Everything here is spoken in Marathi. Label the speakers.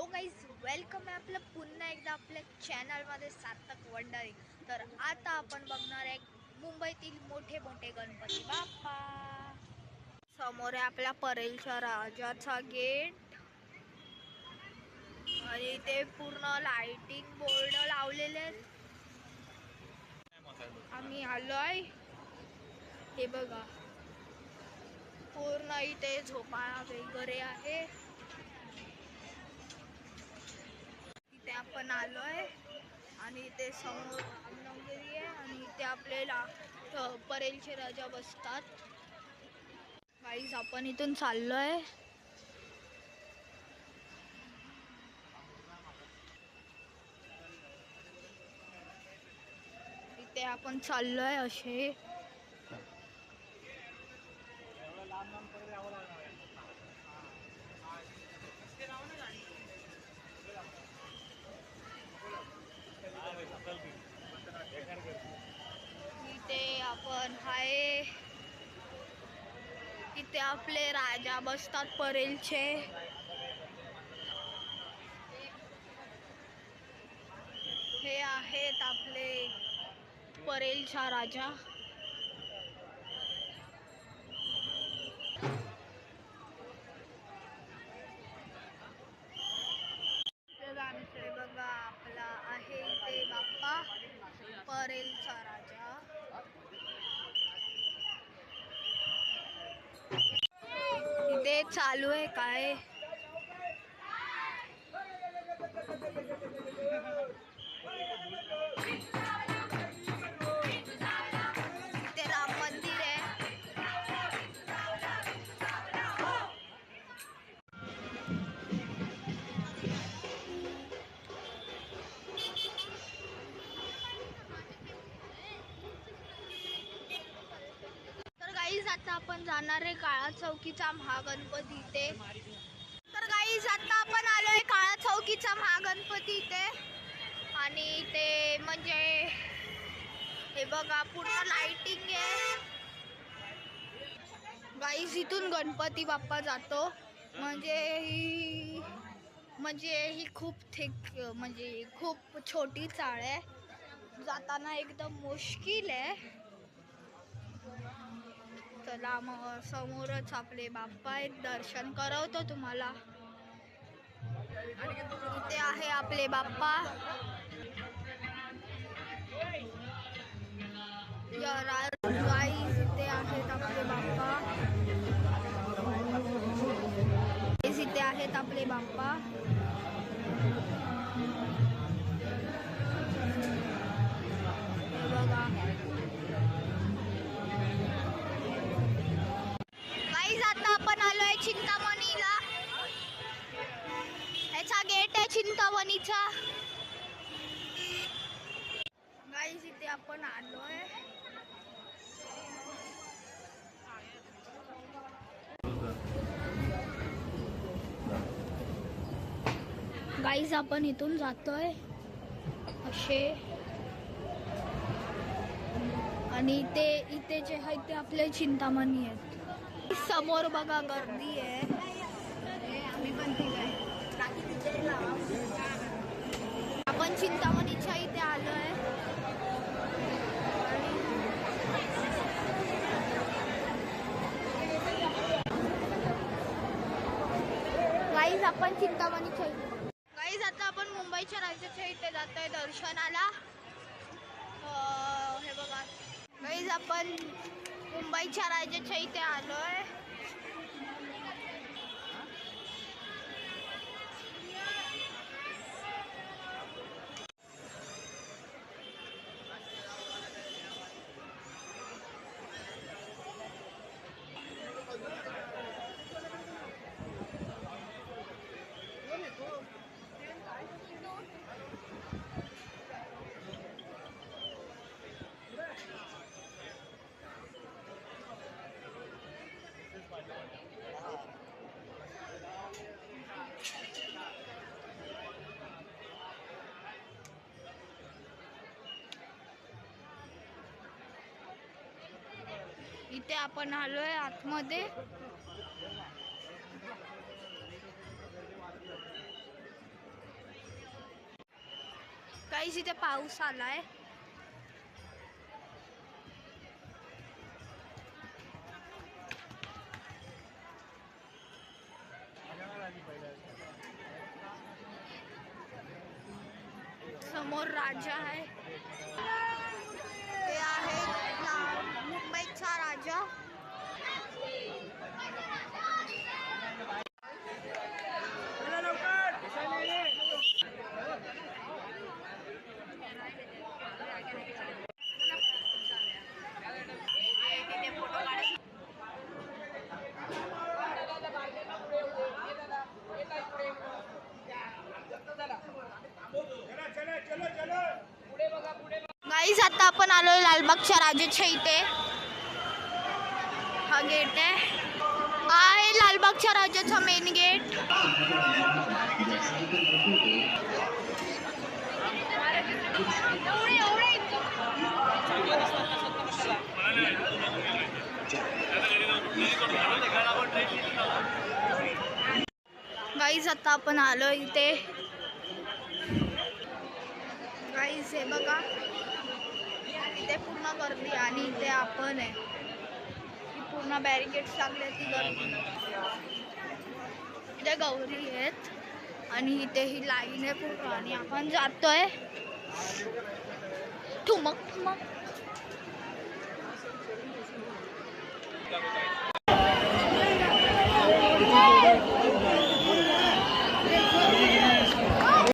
Speaker 1: हॅलो गाईज, वेलकम आहे आपलं पुन्हा एकदा आपल्या चॅनलमध्ये सार्थक वंडरिंग. तर आता आपण बघणार आहे मुंबईतील मोठे मोठे गणपती बाप्पा. समोर आहे आपल्या परेलच्या राजाचा गेट आणि ते पूर्ण लाइटिंग बोर्ड लावलेले आहेत. आम्ही आलोय, हे बघा पूर्ण इथे झोपाळा वगैरे आहे. इथे आपण आलोय आणि इथे समोर रामनगरी आहे आणि इथे आपल्याला परेलचे राजा बसतात. गाईज आपण इथून चाललोय. इथे आपण चाललोय असे. इथे आपण आहे, इथे आपले राजा बसतात परेलचे. हे आहेत आपले परेलचा राजा. बघा आपला आहे इथे बाप्पा परेलचा राजा. इथे चालू आहे काय, इथे राम मंदिर आहे. तर गाईज आता आपण जाणार आहे काळा चौकीचा महागणपती इथे. तर गाईज आता आपण आलोय काळा चौकीचा महागणपती इथे आणि इथे म्हणजे हे बघा पूर्ण लाइटिंग आहे. गाईज इथून गणपती बाप्पा जातो म्हणजे ही खूप थिक म्हणजे खूप छोटी चाळ आहे. जाताना एकदम मुश्किल आहे. चला मग समोरच आपले बाप्पा आहेत, दर्शन करवतो तुम्हाला. इथे आहे आपले बाप्पा. गाईज इथे आहेत आपले बाप्पा. इथे आहेत आपले बाप्पा. बघा गाईज आता आपण आलोय चिंतामणीला. याचा गेट आहे चिंतामणीचा. गाईज इथे आपण आलोय. गाईज आपण इथून जातोय असे आणि इथे जे आहे ते आपले चिंतामणी आहेत. समोर बघा गर्दी आहे. आपण चिंतामणीच्या इथे आलोय. गाईज आपण चिंतामणीच्या इथे. गाईज आता आपण मुंबईच्या राजाच्या इथे जातोय दर्शनाला. हे बघा गाईज आपण मुंबईच्या राजाच्या इथे आलोय. इथे आपण आलोय आतमध्ये. गाईस इथे पाऊस आलाय. समोर राजा आहे. ते आहे मुंबईचा राजा. गाईस आता आपण आलोय लालबागच्या राजाच्या इथे. हा गेट आहे लालबागच्या राजाचा मेन गेट. गाईस आता आपण आलोय इथे. गाईस हे बघा इथे पूर्ण गर्दी आणि इथे आपण आहे. पूर्ण बॅरिकेड्स लागले ती गर्दी. इथे गौरी आहेत आणि इथे ही लाईन आहे पूर्ण आणि आपण जातोय ठुमक ठुमक.